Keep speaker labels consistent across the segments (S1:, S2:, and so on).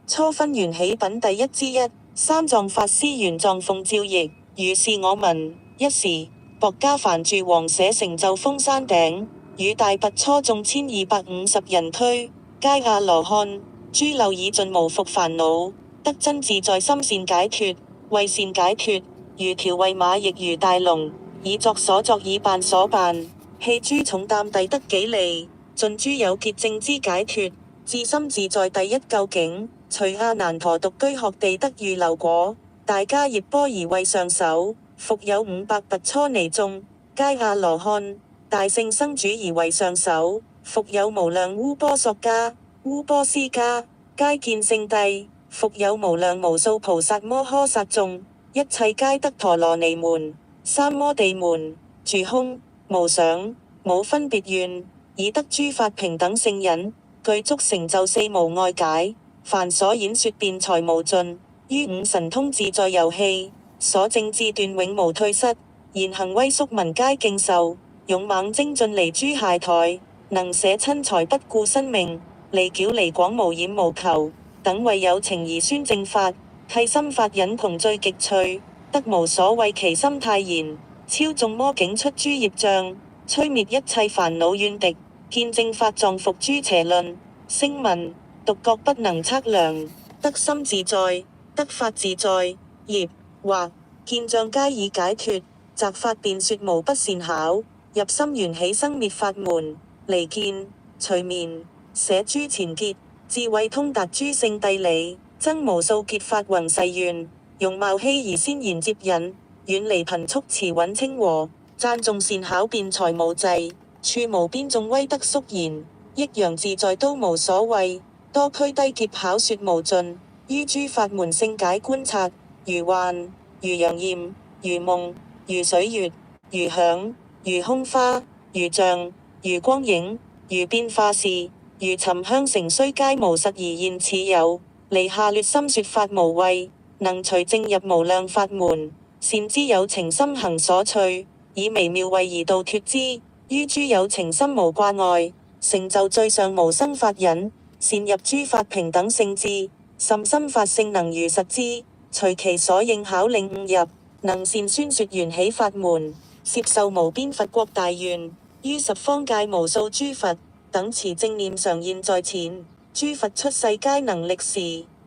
S1: 初分緣起品第一之一，三藏法師玄奘奉詔譯，如是我聞。一時，薄伽梵住王舍成就峰山頂，與大拔初眾1250人俱，皆阿羅漢，諸漏已盡無復煩惱，得真自在心善解脫。為善解脫，如調穢馬亦如大龍，以作所作以辦所辦，棄諸重擔遞得己利，盡諸有結證之解脫，自心自在第一究竟。隨阿難陀獨居學地得預流果，大迦葉波羅為上首，復有500跋芻尼眾，皆阿羅漢，大聖生主而為上首，復有無量鄔波索迦、鄔波斯迦，皆見聖諦，復有無量無數菩薩摩訶薩眾，一切皆得陀羅尼門、三摩地門，住空無想無分別願，以得諸法平等聖忍，具足成就四無礙解。凡所演說辯才無盡，於五神通自在遊戲，所證智斷永無退失，言行威肅民皆敬受，勇猛精進離諸懈怠，能捨親財不顧身命，離矯離廣無染無求，等為有情而宣正法，契心法忍窮最極趣，得無所畏其心太賢，超眾魔境出諸業障，摧滅一切煩惱怨敵，見正法藏伏諸邪論，聲聞獨覺不能測量，得心自在，得法自在，業惑見障皆已解脫，擇法辯說無不善巧，入心緣起生滅法門，離見除眠捨諸前結，智慧通達諸聖諦理，增無數劫法宏誓願，容貌希儀先賢接引，遠離貧畜慈穩清和，讚頌善巧辯才無際，處無邊眾威德肅然，抑揚自在都無所畏，多俱低劫巧說無盡，於諸法門聖解觀察，如幻如陽焰如夢如水月如響如空花如像如光影如變化事，如沉香成須皆無實而現似有，離下劣心說法無畏，能隨正入無量法門，善知有情心行所趣，以微妙慧而度脫之，於諸有情心無掛礙，成就最上無生法忍，善入諸法平等聖智，甚深法性能如實知，隨其所應巧令悟入，能善宣說緣起法門，攝受無邊佛國大願，於十方界無數諸佛等持正念常現在前，諸佛出世皆能歷時，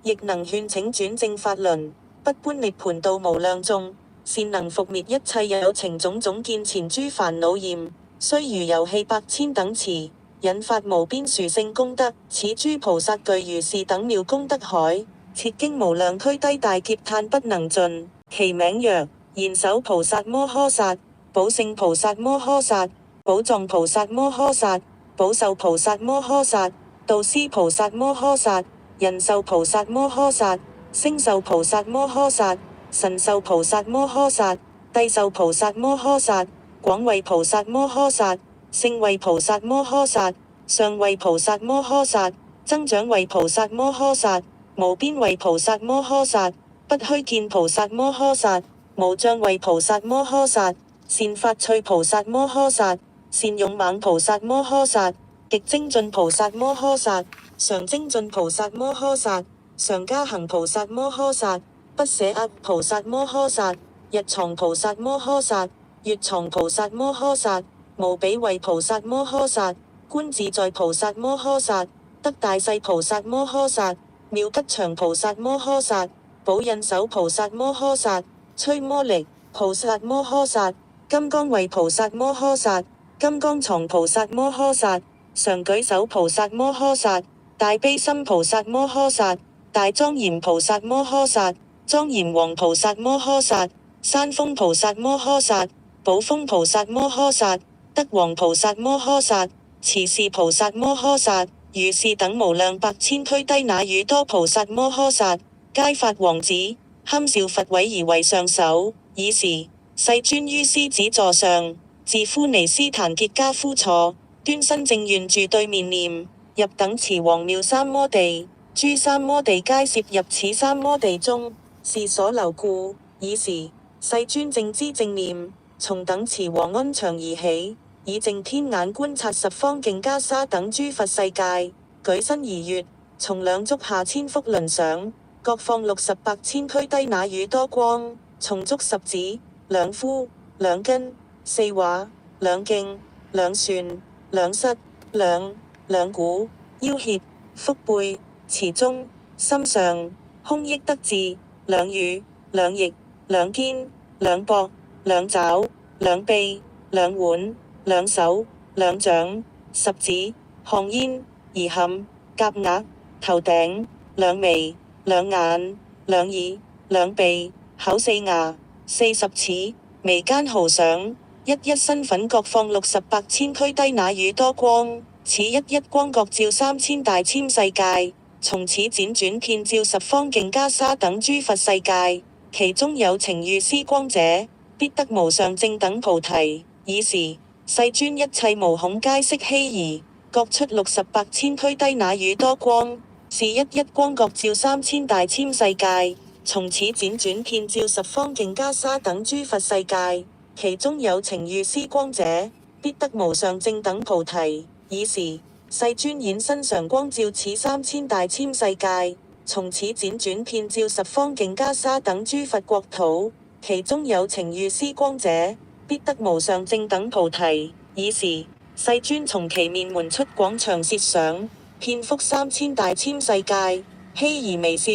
S1: 亦能勸請轉正法輪，不觀涅槃度無量眾，善能伏滅一切有情種種見前諸煩惱焰，雖如遊戲百千等持，引發無邊殊勝功德，此諸菩薩具如是等妙功德海，設經無量俱低大劫嘆不能盡，其名曰賢首菩薩摩訶薩、寶勝菩薩摩訶薩、寶藏菩薩摩訶薩、寶壽菩薩摩訶薩、導師菩薩摩訶薩、人壽菩薩摩訶薩、星壽菩薩摩訶薩、神壽菩薩摩訶薩、帝壽菩薩摩訶薩、廣慧菩薩摩訶薩、勝慧菩薩摩訶薩、上慧菩薩摩訶薩、增長慧菩薩摩訶薩、無邊慧菩薩摩訶薩、不虛見菩薩摩訶薩、無障慧菩薩摩訶薩、善發趣菩薩摩訶薩、善勇猛菩薩摩訶薩、極精進菩薩摩訶薩、常精進菩薩摩訶薩、常加行菩薩摩訶薩、不捨厄菩薩摩訶薩、日藏菩薩摩訶薩、月藏菩薩摩訶薩、無比慧菩薩摩訶薩、觀自在菩薩摩訶薩、得大勢菩薩摩訶薩、妙吉祥菩薩摩訶薩、寶印手菩薩摩訶薩、摧魔力菩薩摩訶薩、金剛慧菩薩摩訶薩、金剛藏菩薩摩訶薩、常舉手菩薩摩訶薩、大悲心菩薩摩訶薩、大莊嚴菩薩摩訶薩、莊嚴王菩薩摩訶薩、山峰菩薩摩訶薩、寶峰菩薩摩訶薩、德王菩薩摩訶薩、持事菩薩摩訶薩，如是等無量百千俱低那汝多菩薩摩訶薩，皆發王子堪召佛位而為上首。爾時世尊於獅子座上，自呼尼斯檀結跏趺坐，端身正願住對面念，入等持王妙三摩地，諸三摩地皆攝入此三摩地中，是所留故。爾時世尊正知正念，從等持王安詳而起，以淨天眼觀察十方境袈裟等諸佛世界，舉身而越，從兩足下千幅輪上，各放60百千區低那與多光。從足十指、兩夫、兩根、四畫、兩徑、兩旋、兩膝、兩股、腰脅、腹背、臍中、心上、胸臆得志、兩乳、兩翼、兩肩、兩膊、兩爪、兩臂、兩腕、兩手、兩掌、十指、項咽、頤頷、夾額、頭頂、兩眉、兩眼、兩耳、兩鼻、口四牙、40齒、眉間毫上，一身粉各放60百千區低那與多光。此一光各照3000大千世界，從此輾轉遍照十方淨袈裟等諸佛世界，其中有情遇思光者，必得無上正等菩提。爾時世尊一切無恐皆悉希疑，各出60百千區低那與多光，是一光各照3000大千世界，從此輾轉遍照十方淨袈裟等諸佛世界，其中有情遇思光者，必得無上正等菩提。爾時世尊現身常光照此3000大千世界，從此輾轉遍照十方淨袈裟等諸佛國土，其中有情遇思光者，必得無上正等菩提。爾時世尊從其面門出廣長舌想，遍覆3000大千世界，希而微笑，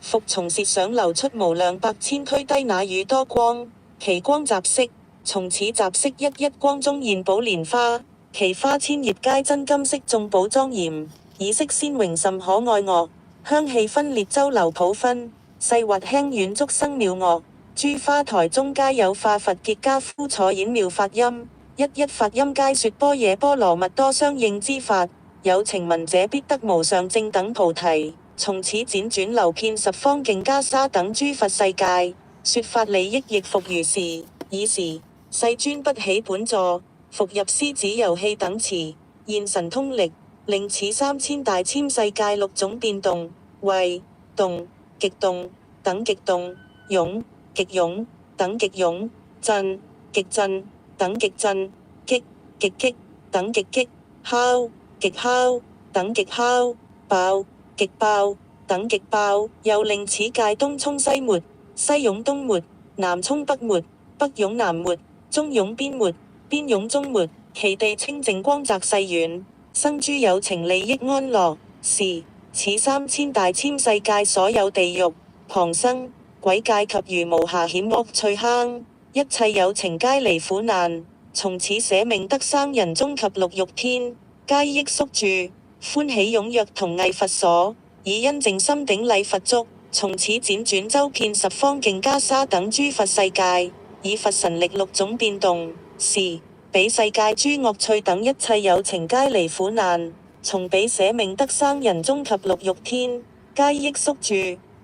S1: 復從舌想流出無量百千區低那與多光，其光雜色，從此雜色一光中現寶蓮花，其花千葉皆真金色眾寶莊嚴，以色鮮榮甚可愛樂，香氣分列周流普分，細滑輕軟觸生妙樂。諸花台中皆有化佛結跏趺坐演妙法音，一法音皆說般若波羅蜜多相應之法，有情聞者必得無上正等菩提。從此輾轉流遍十方淨袈裟等諸佛世界，說法利益亦復如是。爾時世尊不起本座，復入獅子遊戲等持，現神通力，令此3000大千世界六種變動，為動、極動、等極動、勇、極勇、等極勇、震、極震、等極震、擊、極擊、等極擊、敲、極敲、等極敲、爆、極爆、等極爆。又令此界東衝西沒，西湧東沒，南衝北沒，北湧南沒，中湧邊沒，邊湧中沒，其地清淨光澤細遠，生諸有情利益安樂。是此3000大千世界所有地獄、旁生、鬼界及如無暇險惡趣坑，一切有情皆離苦難，從此捨命得生人中及六欲天，皆益宿住，歡喜踴躍同藝佛所，以因淨心頂禮佛足，從此輾轉周遍十方淨袈裟等諸佛世界，以佛神力六種變動。是彼世界諸惡趣等一切有情皆離苦難，從彼捨命得生人中及六欲天，皆益宿住，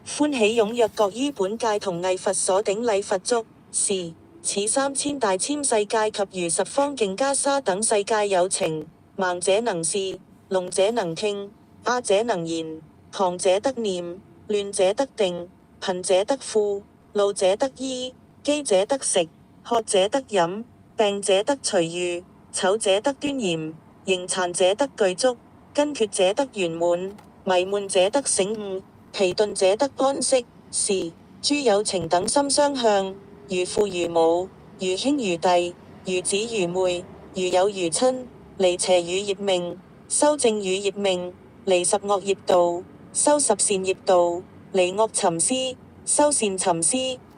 S1: 歡喜踴躍各於本界同藝佛所頂禮佛足。是此3000大千世界及如十方淨袈裟等世界有情，盲者能視，聾者能聽，啞者能言，狂者得念，亂者得定，貧者得富，老者得醫，飢者得食，渴者得飲，病者得除癒，醜者得端嚴，形殘者得具足，根缺者得圓滿，迷悶者得醒悟，疲頓者得安息。是諸有情等心相向，如父如母，如兄如弟，如子如妹，如友如親，離邪與業命，修正與業命，離十惡業道，修十善業道，離惡尋思，修善尋思，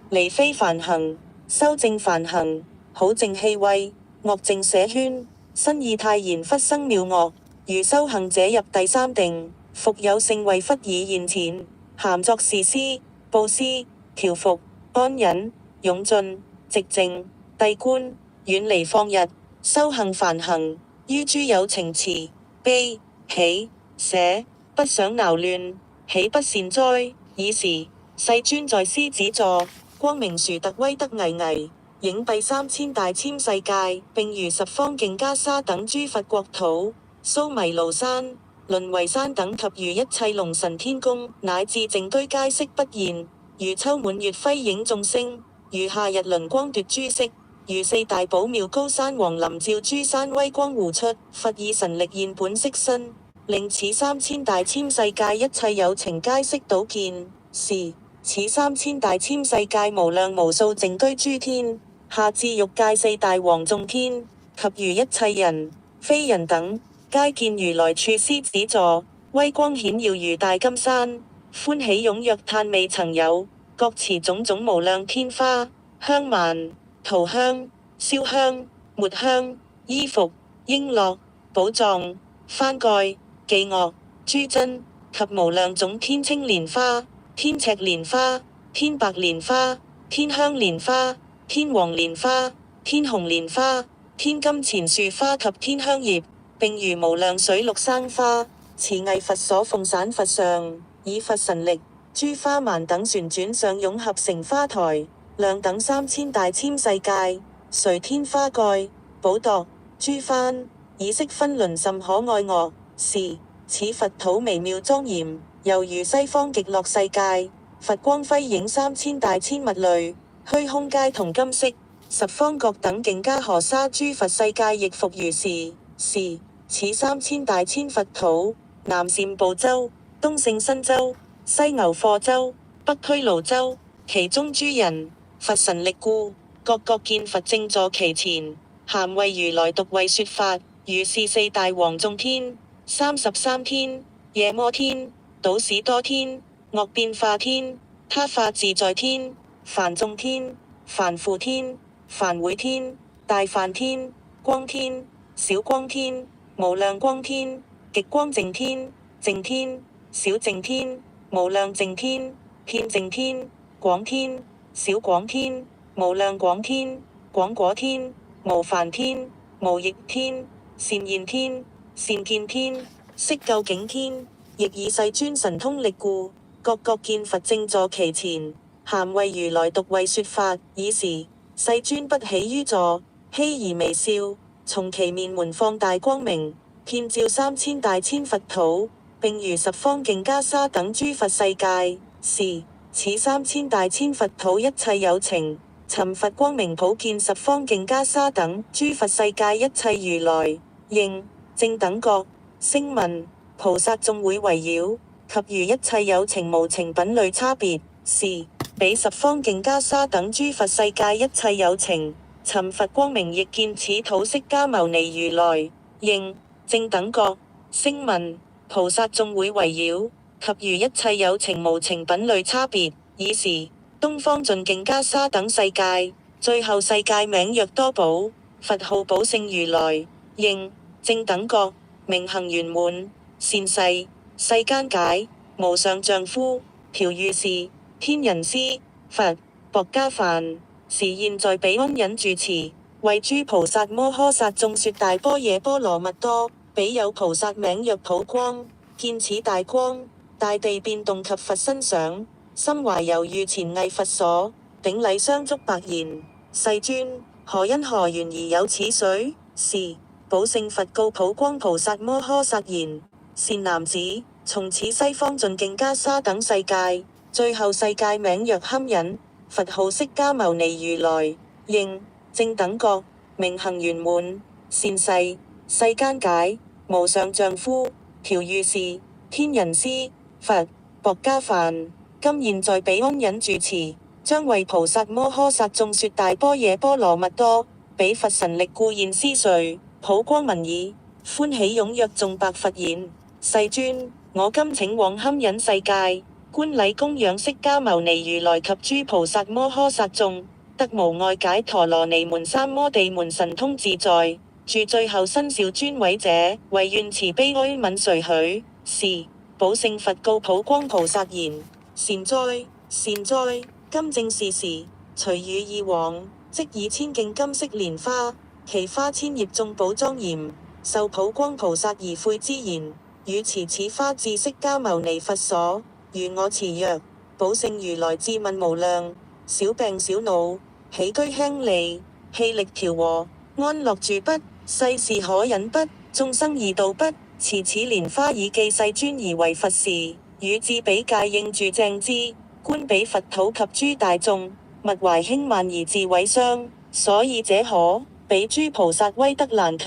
S1: 離非梵行，修正梵行，好淨氣穢，惡淨捨圈，身意泰然忽生妙樂。如修行者入第三定，復有聖位忽已現前，咸作事施、布施、調伏、安忍、勇進、寂靜、諦觀，遠離放逸，修行梵行，於諸有情慈、悲、喜、捨，不想惱亂，豈不善哉？爾時世尊在獅子座，光明殊特威德巍巍，影蔽3000大千世界，並如十方淨袈裟等諸佛國土，蘇迷盧山、輪維山等及如一切龍神天宮，乃至淨居皆悉不現，如秋滿月輝映眾星，如夏日輪光奪諸色，如四大寶妙高山王臨照諸山威光護出。佛以神力現本色身，令此三千大千世界一切有情皆悉睹見。是此三千大千世界無量無數淨居諸天，下至欲界四大王眾天，及餘一切人非人等，皆見如來處獅子座，威光顯耀如大金山，歡喜踴躍嘆未曾有，各持種種無量天花、香鬘、塗香、燒香、末香、衣服、瓔珞、寶藏、幡蓋、伎樂、諸珍，及無量種天青蓮花、天赤蓮花、天白蓮花、天香蓮花、天黃蓮花、天紅蓮花、天金錢樹花及天香葉，並如無量水陸生花，持藝佛所奉散佛上，以佛神力，諸花鬘等旋轉上湧合成花台，量等三千大千世界，垂天花蓋、寶鐸、諸幡，以色分輪甚可愛樂。是此佛土微妙莊嚴，猶如西方極樂世界，佛光輝映三千大千物類，虛空皆同金色，十方各等境加河沙諸佛世界亦復如是。是此三千大千佛土，南贍部洲，東勝身洲，西牛貨洲，北俱盧洲，其中諸人佛神力故，各各見佛正坐其前，咸為如來獨為說法。如是四大王眾天、33天、夜摩天、倒使多天、惡變化天、他化自在天、梵眾天、梵輔天、梵會天、大梵天、光天、小光天、無量光天、極光淨天、淨天、小淨天、無量淨天、遍淨天、廣天、小廣天、無量廣天、廣果天、無梵天、無逆天、善現天、善見天、色究竟天，亦以世尊神通力故，各各見佛正坐其前，咸為如來獨為說法。爾時世尊不起於座，希而微笑，從其面門放大光明，遍照三千大千佛土，並如十方境袈裟等諸佛世界。是此三千大千佛土一切有情，尋佛光明普見十方境袈裟等諸佛世界一切如來應正等覺聲聞菩薩眾會圍繞，及餘一切有情無情品類差別。是彼十方境袈裟等諸佛世界一切有情，尋佛光明亦見此土釋迦牟尼如來應正等覺聲聞菩薩眾會圍繞，及餘一切有情無情品類差別。爾時東方盡境袈裟等世界，最後世界名曰多寶，佛號寶勝如來應正等覺明行圓滿善逝世間解無上丈夫調御士天人師佛薄伽梵，時現在彼安忍住持，為諸菩薩摩訶薩眾說大般若波羅蜜多。彼有菩薩名曰普光，見此大光，大地變動及佛身上，心懷猶豫前藝佛所，頂禮相續白言：世尊，何因何緣而有此水？是寶勝佛告普光菩薩摩訶薩言：善男子，從此西方盡境袈裟等世界，最後世界名曰堪忍，佛號釋迦牟尼如來應正等覺明行圓滿善逝世間解無上丈夫調御士天人師佛薄伽梵，今現在彼安忍住持，將為菩薩摩訶薩眾說大般若波羅蜜多。彼佛神力故現斯瑞。普光聞已，歡喜踴躍誦白佛言：世尊，我今請往堪忍世界，觀禮供養釋迦牟尼如來及諸菩薩摩訶薩眾，得無礙解陀羅尼門三摩地門神通自在，住最後身少尊位者，唯願慈悲哀憫垂許。是寶勝佛告普光菩薩言：善哉，善哉，今正是時，隨汝意往，即以千徑金色蓮花，其花千葉眾寶莊嚴，受普光菩薩儀誨之言，汝持此花至釋迦牟尼佛所，如我持藥。寶勝如來智問無量，小病小惱，起居輕利，氣力調和，安樂住不？世事可忍不？眾生易度不？持此蓮花以記世尊而為佛事，汝至彼界應住正之，觀彼佛土及諸大眾，勿懷輕慢而自毀傷，所以者可。彼諸菩薩威德難及，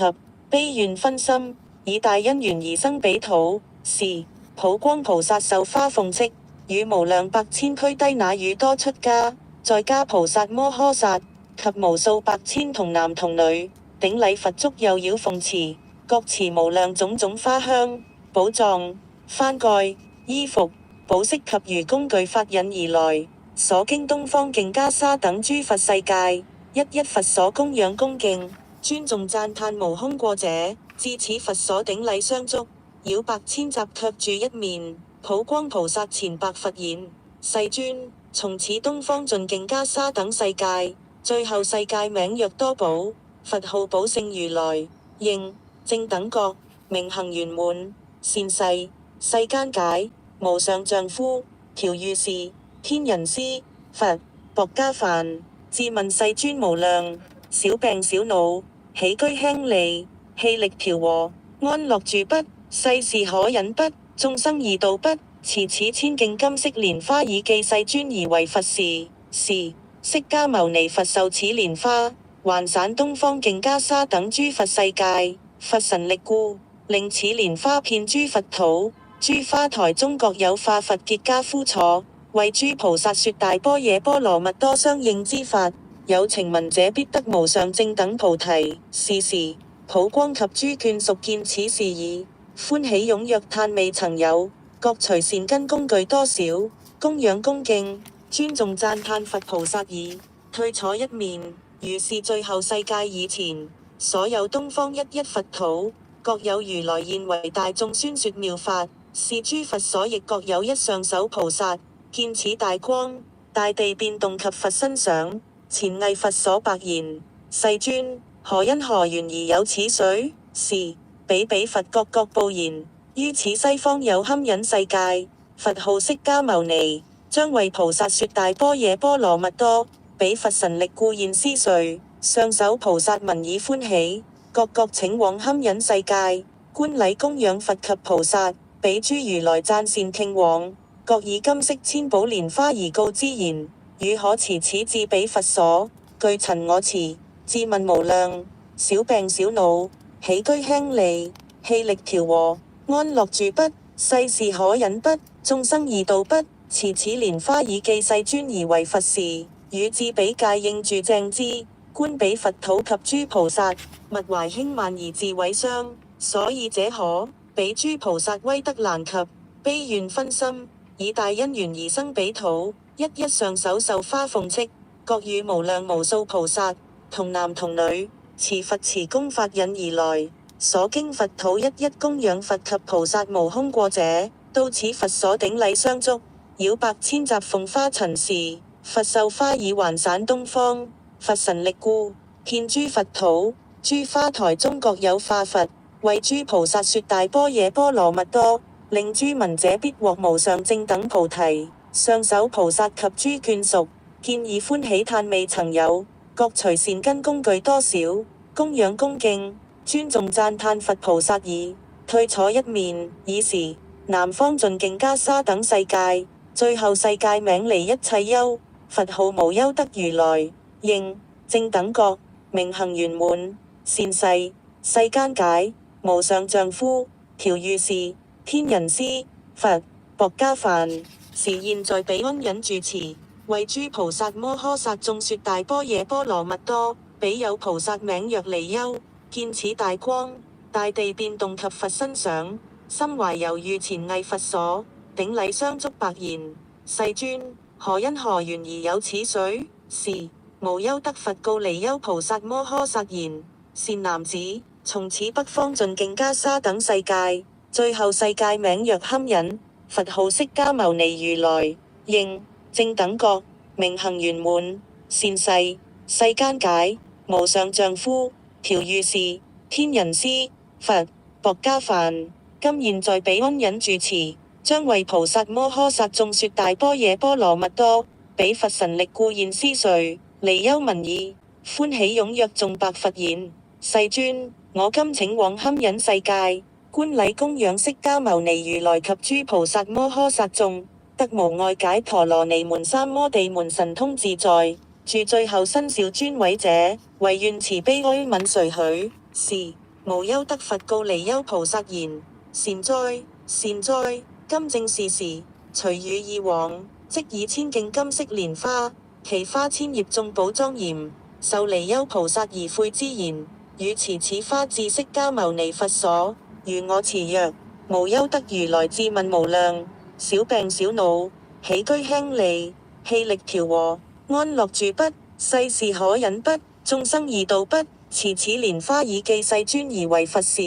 S1: 悲願分心，以大因緣而生彼土。是普光菩薩受花奉敕，與無量百千俱胝那語多出家，在家菩薩摩訶薩及無數百千童男童女，頂禮佛足右繞奉持，各持無量種種花香、寶藏、幡蓋、衣服、寶飾及餘工具發引而來，所經東方淨袈裟等諸佛世界，一一佛所供養恭敬，尊重讚歎無空過者，至此佛所頂禮相續，繞百千匝卻住一面，普光菩薩前白佛言：世尊，從此東方盡淨袈裟等世界，最後世界名曰多寶，佛號寶勝如來，應正等覺，明行圓滿，善逝，世間解，無上丈夫，調御士，天人師，佛，薄伽梵，自問世尊無量，小病小惱，起居輕利，氣力調和，安樂住不？世事可忍不？眾生易度不？持此千徑金色蓮花以記世尊而為佛事。是釋迦牟尼佛受此蓮花，還散東方淨袈裟等諸佛世界，佛神力故，令此蓮花遍諸佛土，諸花台中各有化佛結跏趺坐，為諸菩薩說大般若波羅蜜多相應之法，有情聞者必得無上正等菩提。是時，普光及諸眷屬見此事已，歡喜踴躍歎未曾有，各隨善根工具多少，供養恭敬，尊重讚歎佛菩薩已，退坐一面。如是最後世界以前，所有東方一一佛土，各有如來現為大眾宣說妙法，是諸佛所亦各有一上首菩薩，見此大光，大地變動及佛身想，前詣佛所白言：世尊，何因何緣而有此水？是彼佛各報言：於此西方有堪忍世界，佛號釋迦牟尼，將為菩薩說大般若波羅蜜多。彼佛神力故現斯瑞，上首菩薩聞已歡喜，各請往堪忍世界，觀禮供養佛及菩薩。彼諸如來讚善聽往，各以金色千寶蓮花而告之言：汝可持此至彼佛所，具塵我持，自問無量，小病小惱，起居輕利，氣力調和，安樂住不？世事可忍不？眾生易度不？持此蓮花以記世尊而為佛事。汝至彼界應住正知，觀彼佛土及諸菩薩，勿懷輕慢而自毀傷。所以者可，彼諸菩薩威德難及，悲願分心，以大因緣而生彼土，一一上首受花奉敕，各與無量無數菩薩，童男童女，持佛持功發引而來，所經佛土一一供養佛及菩薩無空過者，到此佛所頂禮相續，繞百千匝奉花陳時。佛授花已還散東方，佛神力故，遍諸佛土，諸花台中各有化佛，為諸菩薩說大般若波羅蜜多，令諸聞者必獲無上正等菩提。上首菩薩及諸眷屬見已歡喜歎未曾有，各隨善根工具多少，供養恭敬，尊重讚歎佛菩薩已，退坐一面。爾時，南方盡淨袈裟等世界，最後世界名離一切憂，佛號無憂得如來，應正等覺，明行圓滿，善逝，世間解，無上丈夫，調御士，天人師，佛，薄伽梵，時現在彼安忍住持，為諸菩薩摩訶薩眾說大般若波羅蜜多。彼有菩薩名曰離憂，見此大光，大地變動及佛身想，心懷猶豫前詣佛所，頂禮相續白言：世尊，何因何緣而有此水？是無憂得佛告離憂菩薩摩訶薩言：善男子，從此北方盡淨袈裟等世界，最後世界名曰堪忍，佛號釋迦牟尼如來，應正等覺，明行圓滿，善逝，世間解，無上丈夫，調御士，天人師，佛，薄伽梵，今現在彼安忍住持，將為菩薩摩訶薩眾說大般若波羅蜜多。彼佛神力故現斯瑞，離憂聞已，歡喜踴躍誦白佛言：世尊，我今請往堪忍世界，觀禮供養釋迦牟尼如來及諸菩薩摩訶薩眾，得無礙解陀羅尼門三摩地門神通自在，住最後身少尊位者，唯願慈悲哀憫垂許。是無憂得佛告離憂菩薩言：善哉，善哉，今正是時。隨汝意往，即以千徑金色蓮花，其花千葉眾寶莊嚴，受離憂菩薩而悔之言：汝持此花至釋迦牟尼佛所。如我辭曰：無憂得如來智問無量，小病小惱，起居輕利，氣力調和，安樂住不？世事可忍不？眾生易度不？持此蓮花以記世尊而為佛事，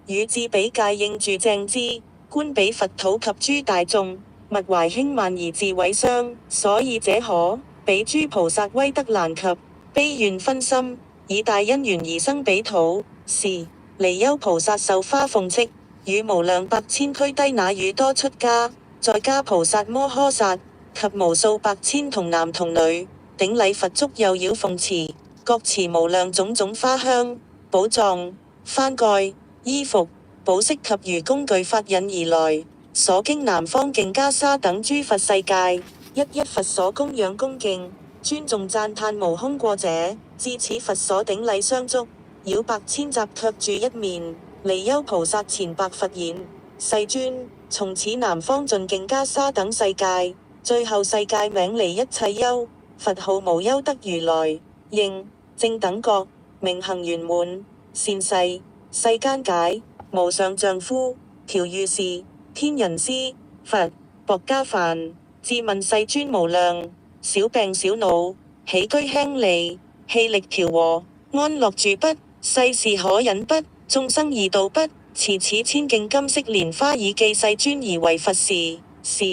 S1: 汝至彼戒應住正知，觀彼佛土及諸大眾，勿懷輕慢而自毀傷。所以者可，彼諸菩薩威德難及，悲願分心，以大因緣而生彼土。是離憂菩薩受花奉敕，與無量百千俱胝那汝多出家，在家菩薩摩訶薩及無數百千童男童女，頂禮佛足右繞奉持，各持無量種種花香、寶藏、幡蓋、衣服、寶飾及餘工具發引而來，所經南方徑袈裟等諸佛世界，一一佛所供養恭敬，尊重讚歎無空過者，至此佛所頂禮相續，繞百千匝卻住一面。離憂菩薩前白佛言：世尊，從此南方盡徑袈裟等世界，最後世界名離一切憂，佛號無憂得如來，應正等覺，明行圓滿，善逝，世間解，無上丈夫，調御士，天人師，佛，薄伽梵，自問世尊無量，小病小惱，起居輕利，氣力調和，安樂住不？世事可忍不？眾生易度不？持此千徑金色蓮花以記世尊而為佛事。是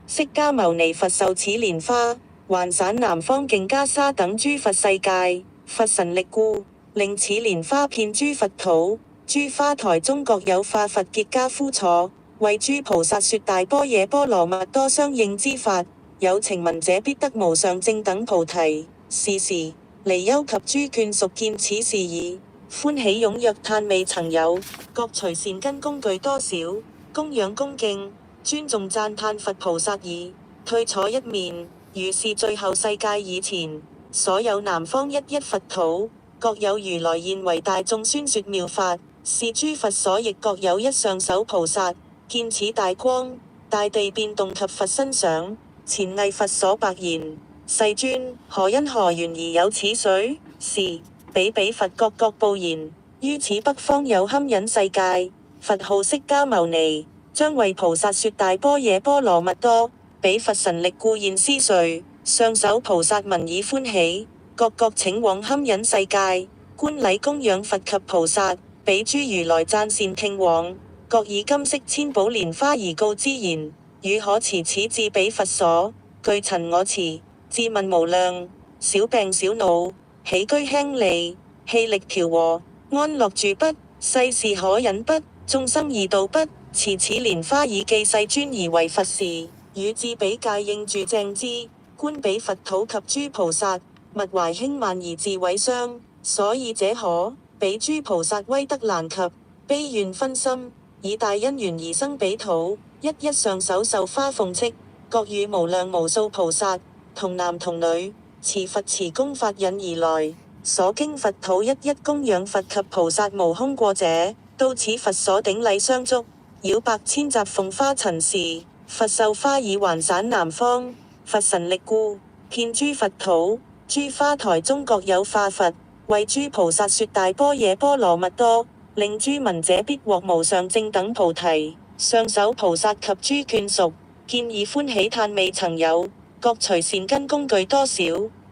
S1: 釋迦牟尼佛受此蓮花，還散南方徑袈裟等諸佛世界，佛神力故，令此蓮花遍諸佛土，諸花台中各有化佛結跏趺坐，為諸菩薩說大般若波羅蜜多相應之法，有情聞者必得無上正等菩提。是時離憂及諸眷屬見此事已，歡喜踴躍歎未曾有，各隨善根工具多少，供養恭敬，尊重讚歎佛菩薩已，退坐一面。如是最後世界以前，所有南方一一佛土，各有如來現為大眾宣說妙法，是諸佛所亦各有一上首菩薩，見此大光，大地變動及佛身想，前詣佛所白言：世尊，何因何緣而有此水？是彼佛各報言：於此北方有堪忍世界，佛號釋迦牟尼，將為菩薩說大般若波羅蜜多。彼佛神力故現斯瑞，上首菩薩聞已歡喜，各請往堪忍世界，觀禮供養佛及菩薩。彼諸如來讚善聽往，各以金色千寶蓮花而告之言：汝可持此至彼佛所，具陳我持，自問無量，小病小惱，起居輕利，氣力調和，安樂住不？世事可忍不？眾生易度不？持此蓮花以記世尊而為佛事，汝至彼戒應住正知，觀彼佛土及諸菩薩，勿懷輕慢而自毀傷。所以者可，彼諸菩薩威德難及，悲願分心，以大因緣而生彼土，一一上首受花奉敕，各與無量無數菩薩，童男童女，持佛持功法引而來，所經佛土一一供養佛及菩薩無空過者，到此佛所頂禮相續，繞百千匝奉花陳時，佛授花已還散南方，佛神力故，遍諸佛土，諸花台中各有化佛，為諸菩薩說大般若波羅蜜多，令諸聞者必獲無上正等菩提。上首菩薩及諸眷屬見已歡喜歎未曾有，各隨善根工具多少，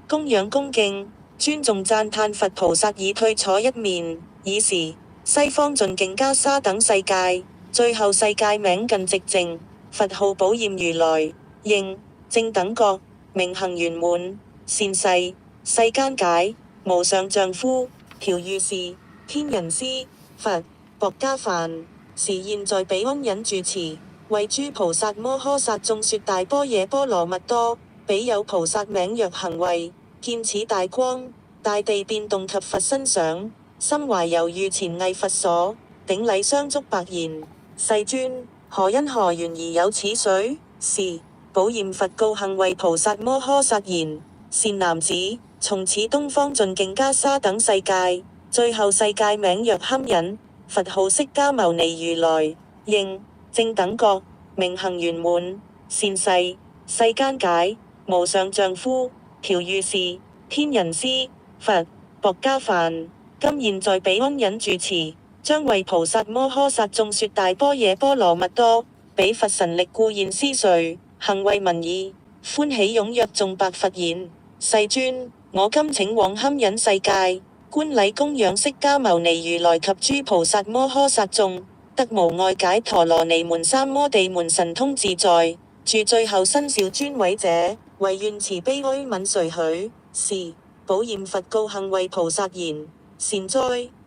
S1: 供養恭敬，尊重讚歎佛菩薩已退坐一面。爾時西方盡徑袈裟等世界，最後世界名近寂靜，佛號寶焰如來，應正等覺，明行圓滿，善逝，世間解，無上丈夫，調御士，天人師，佛，薄伽梵，時現在彼安忍住持，為諸菩薩摩訶薩眾說大般若波羅蜜多。彼有菩薩名曰行位，見此大光，大地變動及佛身想，心懷猶豫前詣佛所，頂禮相續白言：世尊，何因何緣而有此水？是寶焰佛告行位菩薩摩訶薩言：善男子，從此東方盡徑袈裟等世界，最後世界名曰堪忍，佛號釋迦牟尼如來，應正等覺，明行圓滿，善逝，世間解，無上丈夫，調御士，天人師，佛，薄伽梵，今現在彼安忍住持，將為菩薩摩訶薩眾說大般若波羅蜜多，彼佛神力故現施垂，行為聞已，歡喜踴躍眾白佛言：世尊，我今請往堪忍世界，觀禮供養釋迦牟尼如來及諸菩薩摩訶薩眾，得無礙解陀羅尼門三摩地門神通自在，住最後身少尊偉者，唯願慈悲哀憫垂許。是寶焰佛告行為菩薩言：善哉，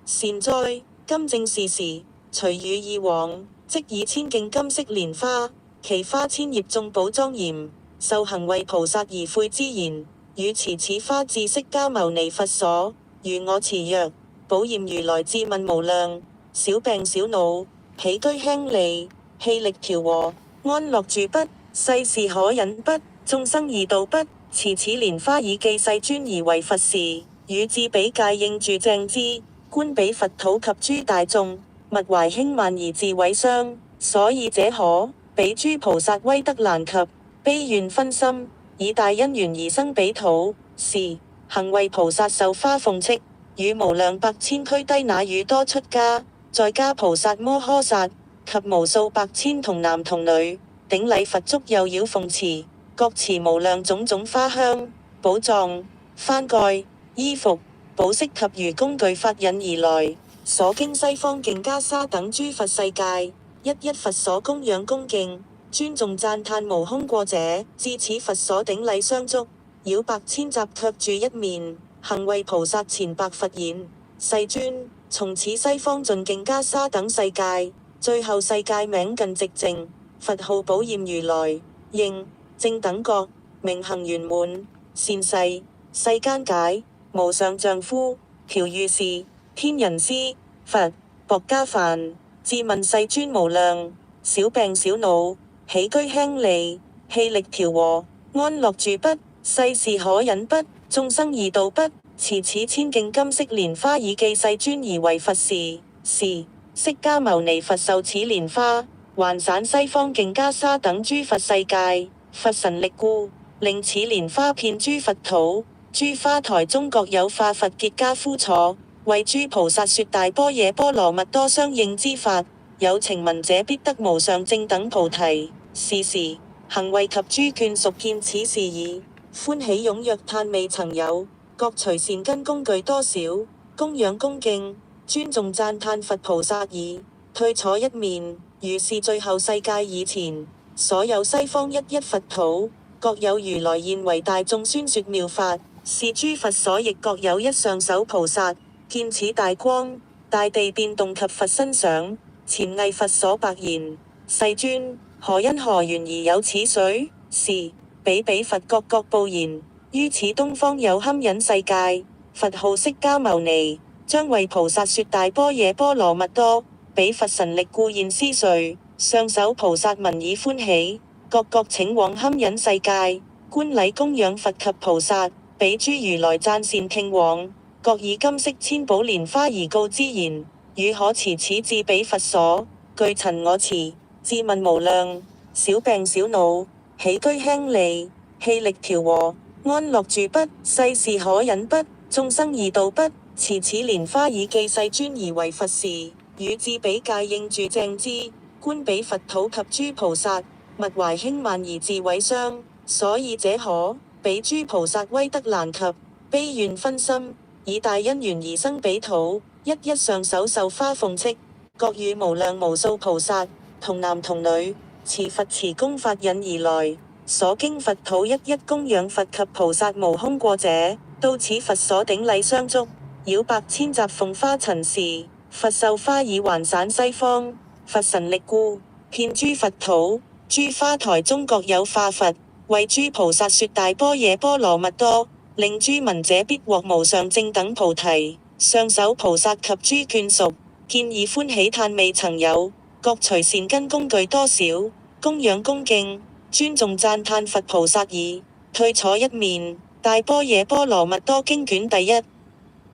S1: 善哉，今正是時，隨汝意往，即以千徑金色蓮花，其花千葉眾寶莊嚴，受行為菩薩而悔之言：汝持此花至釋迦牟尼佛所，如我持曰：寶焰如來智問無量，小病小惱，起居輕利，氣力調和，安樂住不？世事可忍不？眾生易度不？持此蓮花以記世尊而為佛時，汝至彼界應住正知，觀彼佛土及諸大眾，勿懷輕慢而自毀傷。所以者可，彼諸菩薩威德難及，悲願分心，以大因緣而生彼土。是行為菩薩受花奉敕，與無量百千俱低那汝多出家，在家菩薩摩訶薩及無數百千童男童女，頂禮佛足右繞奉持，各持無量種種花香、寶藏、幡蓋、衣服、寶飾及餘工具發引而來，所經西方淨袈裟等諸佛世界，一一佛所供養恭敬，尊重讚歎無空過者，至此佛所頂禮相續，繞百千匝卻住一面，行為菩薩前白佛言：世尊，從此西方盡淨袈裟等世界，最後世界名近寂靜，佛號寶焰如來，應正等覺，明行圓滿，善逝，世間解，無上丈夫，調御士，天人師，佛，薄伽梵，自問世尊無量，小病小惱，起居輕利，氣力調和，安樂住不？世事可忍不？眾生易度不？持此千徑金色蓮花以記世尊而為佛時，是釋迦牟尼佛受此蓮花，還散西方淨袈裟等諸佛世界，佛神力故，令此蓮花遍諸佛土，諸花台中各有化佛結跏趺坐，為諸菩薩說大般若波羅蜜多相應之法，有情聞者必得無上正等菩提。是時，行為及諸眷屬見此事已，歡喜踴躍歎未曾有，各隨善根工具多少，供養恭敬，尊重讚歎佛菩薩已，退坐一面。如是最後世界以前，所有西方一一佛土，各有如來現為大眾宣說妙法，是諸佛所亦各有一上首菩薩，見此大光，大地變動及佛身想，前藝佛所白言：世尊，何因何緣而有此水？是彼佛各報言：於此東方有堪忍世界，佛號釋迦牟尼，將為菩薩說大般若波羅蜜多，彼佛神力故現施垂，上首菩薩聞已歡喜，各請往堪忍世界，觀禮供養佛及菩薩，彼諸如來讚善聽往，各以金色千寶蓮花而告之言：汝可持此至彼佛所，具塵我持，智問無量，小病小惱，起居輕利，氣力調和，安樂住不？世事可忍不？眾生易度不？持此蓮花以記世尊而為佛時，汝至彼界應住正知，觀彼佛土及諸菩薩，勿懷輕慢而自毀傷。所以者可，彼諸菩薩威德難及，悲願分心，以大因緣而生彼土，一一上首受花奉敕，各與無量無數菩薩，童男童女，持佛持功發引而來，所經佛土一一供養佛及菩薩無空過者，到此佛所頂禮相續，繞百千匝奉花塵時，佛授花已還散西方，佛神力故，遍諸佛土，諸花台中各有化佛，為諸菩薩說大般若波羅蜜多，令諸聞者必獲無上正等菩提。上首菩薩及諸眷屬見已歡喜歎未曾有，各隨善根工具多少，供養恭敬，尊重讚歎佛菩薩已，退坐一面。大般若波羅蜜多經卷第一。